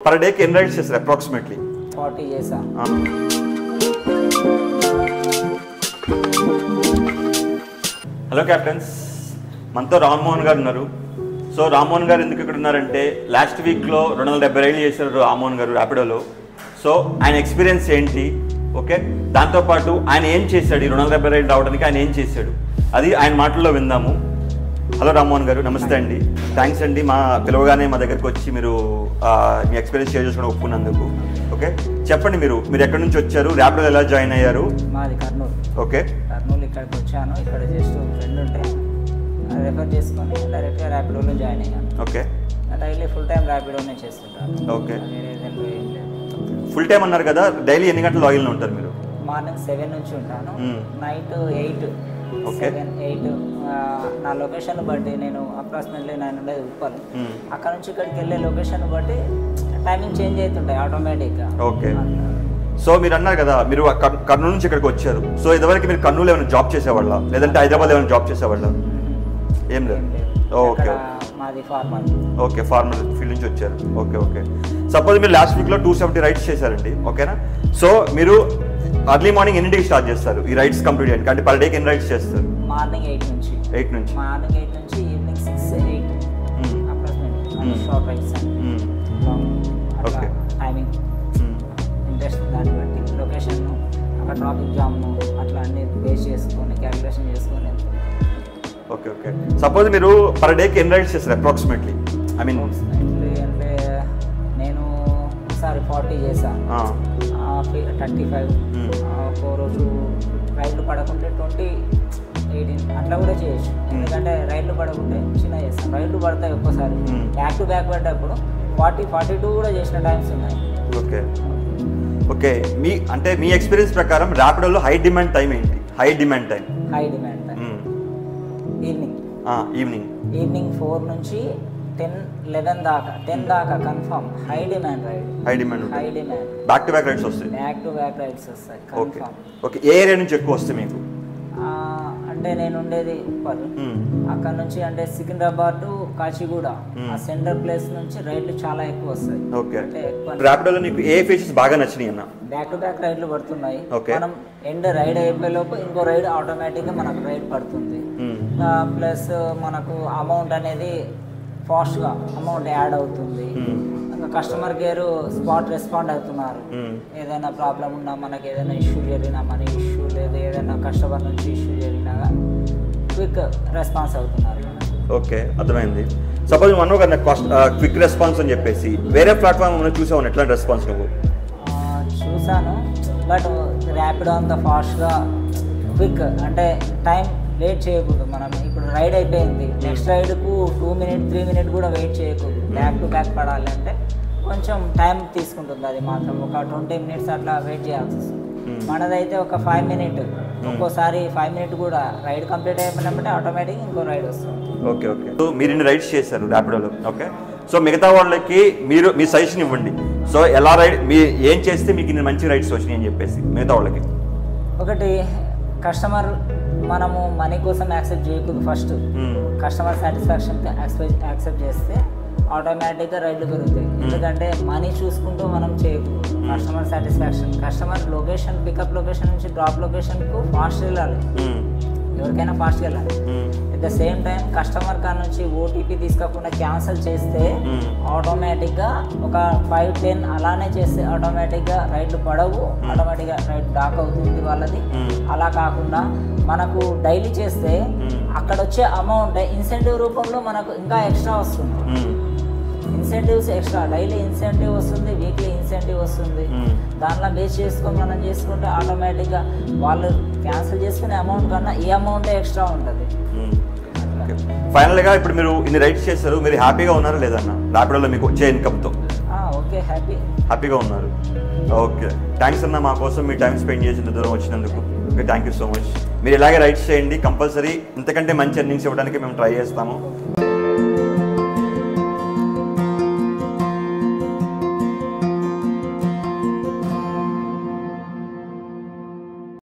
Per day కి ఎన్ని rides చేస్తారు అప్రాక్సిమేట్లీ? 40 చేసా. హలో క్యాప్టెన్స్, మనతో రామ్మోహన్ గారు ఉన్నారు. సో రామ్మోహన్ గారు ఎందుకు ఇక్కడ ఉన్నారంటే లాస్ట్ వీక్లో 270 రైడ్లు చేశారు రామ్మోహన్ గారు ర్యాపిడోలో. సో ఆయన ఎక్స్పీరియన్స్ ఏంటి, ఓకే, దాంతోపాటు ఆయన ఏం చేశాడు, ఈ 270 రైడ్లు రావడానికి ఆయన ఏం చేశాడు, అది ఆయన మాటల్లో విందాము. హలో రామ్మోహన్ గారు, నమస్తే అండి. థ్యాంక్స్ అండి, మా పిలవగానే మా దగ్గరికి వచ్చి మీరు మీ ఎక్స్పీరియన్స్ షేర్ చేసుకుని ఒప్పుకున్నందుకు. ఓకే, చెప్పండి, మీరు ఎక్కడి నుంచి వచ్చారు, ర్యాపిడోలో ఎలా జాయిన్ అయ్యారు? మాది కర్నూలు. ఓకే, కర్నూలు ఇక్కడికి వచ్చాను. ఇక్కడ జస్ట్ ఫ్రెండ్ ఉంటే రెఫర్ చేసుకొని డైరెక్ట్గా ర్యాపిడోలో జాయిన్ అయ్యాను. ఓకే, డైలీ ఫుల్ టైం ర్యాపిడోనే చేస్తుంటాను. ఓకే, వేరే ఏం లేదు. ఫుల్ టైం అన్నారు కదా, డైలీ ఎన్ని గంటలు లాగిన్లో ఉంటారు మీరు? మార్నింగ్ 7 నుంచి ఉంటాను, నైట్ 8, ఓకే, 7, 8. నా లొకేషన్ బట్టి నేను అప్రాక్సిమేట్లీ 9 ఉండేది ఉప్పల్. అక్కడ నుంచి ఇక్కడికి వెళ్ళే లొకేషన్ బట్టి టైమింగ్ చేంజ్ అవుతుంటాయి ఆటోమేటిక్గా. ఓకే. సో మీరు అన్నారు కదా, మీరు కర్నూలు నుంచి ఇక్కడికి వచ్చారు. సో ఇదివరకు మీరు కర్నూలు ఏమైనా జాబ్ చేసేవాళ్ళ, లేదంటే హైదరాబాద్ ఏమైనా జాబ్ చేసేవాళ్ళ? ఏం లేదు. ఓకే, మాది ఫార్మర్. ఓకే, ఫార్మర్ ఫీల్డ్ నుంచి వచ్చారు. Okay, okay. సపోజ్ మీరు లాస్ట్ వీక్లో 270 రైడ్స్ చేశారండి, ఓకేనా? సో మీరు అర్లీ మార్నింగ్ ఎన్నింటికి స్టార్ట్ చేస్తారు ఈ రైడ్స్ కంప్లీట్ చేయడానికి? అంటే పర్ డేకి ఎన్ని రైడ్స్ చేస్తారు? మార్నింగ్ 8 నుంచి మార్నింగ్ 8 నుంచి evening 6, 8 approximately short rides. Okay, timing interest దాన్ని బట్టి లొకేషన్, అక్కడ ట్రాఫిక్ జామ్ అట్లా అన్ని బేస్ చేసుకొని క్యాలిక్యులేషన్ చేసుకొని. Okay, okay. సపోజ్ మీరు పర్ డేకి ఎన్ని రైడ్స్ చేస్తారు అప్రాక్సిమేట్లీ? ఐ మీన్ అంటే నేను ఒకసారి 40 చేశాను, 35. ఒక్కో రోజు రైళ్ళు పడకుంటే 20, 18 అట్లా కూడా చేయొచ్చు. ఎందుకంటే రైళ్ళు పడకుంటే చిన్న చేస్తాను, రైళ్ళు పడతాయి ఒక్కోసారి బ్యాక్ టు బ్యాక్ పడ్డప్పుడు 40, 42 కూడా చేసిన టైమ్స్ ఉన్నాయి. Okay, okay. మీ ఎక్స్పీరియన్స్ ప్రకారం ర్యాపిడోలో హై డిమాండ్ టైం ఏంటి? హై డిమాండ్ టైం ఈవినింగ్ 4 నుంచి 10, 11 దాకా, 10 దాకా confirm high demand ride. High demand back to back rides వస్తాయి కన్ఫర్మ్. ఓకే, ఏ ఏరియా నుంచి ఎక్కువ వస్తాయి మీకు? అంటే నేను ఉండేది ఉప్పల్, అక్కడ నుంచి అంటే సికింద్రాబాద్ టు కాచిగూడ, ఆ సెంటర్ ప్లేస్ నుంచి రైడ్లు చాలా ఎక్కువ వస్తాయి. ఓకే, ర్యాపిడోలో నీకు ఏ ఫీచర్స్ బాగా నచ్చినాయి అన్న? బ్యాక్ టు బ్యాక్ రైడ్లు పడుతున్నాయి. మనం రైడ్ అయిపోయే లోపు ఇంకో రైడ్ ఆటోమేటిక్గా మనకు రైడ్ పడుతుంది. ప్లస్ మనకు అమౌంట్ అనేది ఫాస్ట్గా అమౌంట్ యాడ్ అవుతుంది. ఇంకా కస్టమర్ కేర్ స్పాట్ రెస్పాండ్ అవుతున్నారు. ఏదైనా ప్రాబ్లం ఉన్నా, మనకి ఏదైనా ఇష్యూ జరిగినా, మనీ ఇష్యూ లేదు, ఏదైనా కస్టమర్ నుంచి ఇష్యూ జరిగినా క్విక్ రెస్పాన్స్ అవుతున్నారు. ఓకే, అర్థమైంది. సపోజ్ మనం ఒక క్విక్ రెస్పాన్స్ అని చెప్పేసి వేరే ప్లాట్ఫామ్ చూసావు, ఎట్లాంటి రెస్పాన్స్ నువ్వు? చూసాను, బట్ ర్యాపిడో అంత ఫాస్ట్గా క్విక్ అంటే టైం వెయిట్ చేయకూడదు. మనం ఇప్పుడు రైడ్ అయిపోయింది, నెక్స్ట్ రైడ్కు 2 minutes, 3 minutes కూడా వెయిట్ చేయకూడదు. బ్యాక్ టు బ్యాక్ పడాలి అంటే కొంచెం టైం తీసుకుంటుంది. అది మాత్రం ఒక 20 minutes అట్లా వెయిట్ చేయాల్సి వస్తుంది. మనదైతే ఒక 5 minutes, ఒక్కోసారి 5 minutes కూడా రైడ్ కంప్లీట్ అయిపోయినప్పుడే ఆటోమేటిక్గా ఇంకో రైడ్ వస్తుంది. Okay, okay. సో మీరు ఇన్ని రైడ్స్ చేశారు ర్యాపిడోలో, ఓకే. సో మిగతా వాళ్ళకి మీరు మీ సజెషన్ ఇవ్వండి. సో ఎలా మీ ఏం చేస్తే మీకు ఇన్ని మంచి రైడ్స్ వచ్చినాయి అని చెప్పేసి మిగతా వాళ్ళకి. ఒకటి, కస్టమర్ మనము మనీ కోసం యాక్సెప్ట్ చేయకూడదు. ఫస్ట్ కస్టమర్ సాటిస్ఫాక్షన్కి యాక్సెప్ట్ చేస్తే ఆటోమేటిక్గా రైడ్లు పెరుగుతాయి. ఎందుకంటే మనీ చూసుకుంటూ మనం చేయకూడదు. Customer satisfaction, customer location, pickup location నుంచి డ్రాప్ లొకేషన్కు ఫాస్ట్ వెళ్ళాలి, ఎవరికైనా ఫాస్ట్గా వెళ్ళాలి. At the same time customer కాడ నుంచి ఓటీపీ తీసుకోకుండా క్యాన్సిల్ చేస్తే ఆటోమేటిక్గా ఒక 5, 10 అలానే చేస్తే ఆటోమేటిక్గా రైడ్లు పడవు, ఆటోమేటిక్గా రైడ్ డాక్ అవుతుంది వాళ్ళది. అలా కాకుండా మనకు డైలీ చేస్తే అక్కడ వచ్చే అమౌంట్ ఇన్సెంటివ్ రూపంలో మనకు ఇంకా ఎక్స్ట్రా వస్తుంది. ఇన్సెంటివ్స్ ఎక్స్ట్రా, డైలీ ఇన్సెంటివ్ వస్తుంది, వీక్లీ ఇన్సెంటివ్ వస్తుంది. దానిలో బేస్ చేసుకొని మనం చేసుకుంటే ఆటోమేటిక్గా వాళ్ళు క్యాన్సిల్ చేసుకునే అమౌంట్ కన్నా ఈ అమౌంటే ఎక్స్ట్రా ఉంటుంది. ఫైనల్గా ఇప్పుడు మీరు ఇన్ని రైడ్స్ చేస్తారు, మీరు హ్యాపీగా ఉన్నారా లేదన్న ర్యాపిడోలో మీకు వచ్చే ఇన్కమ్తో? ఓకే, హ్యాపీగా ఉన్నారు. ఓకే, థ్యాంక్స్ అన్న, మా కోసం మీ టైం స్పెండ్ చేసిన దూరం వచ్చినందుకు. Okay, thank you so much. మీరు ఇలాగే రైడ్స్ చేయండి, కంపల్సరీ ఇంతకంటే మంచి ఎర్నింగ్స్ ఇవ్వడానికి మేము ట్రై చేస్తాము.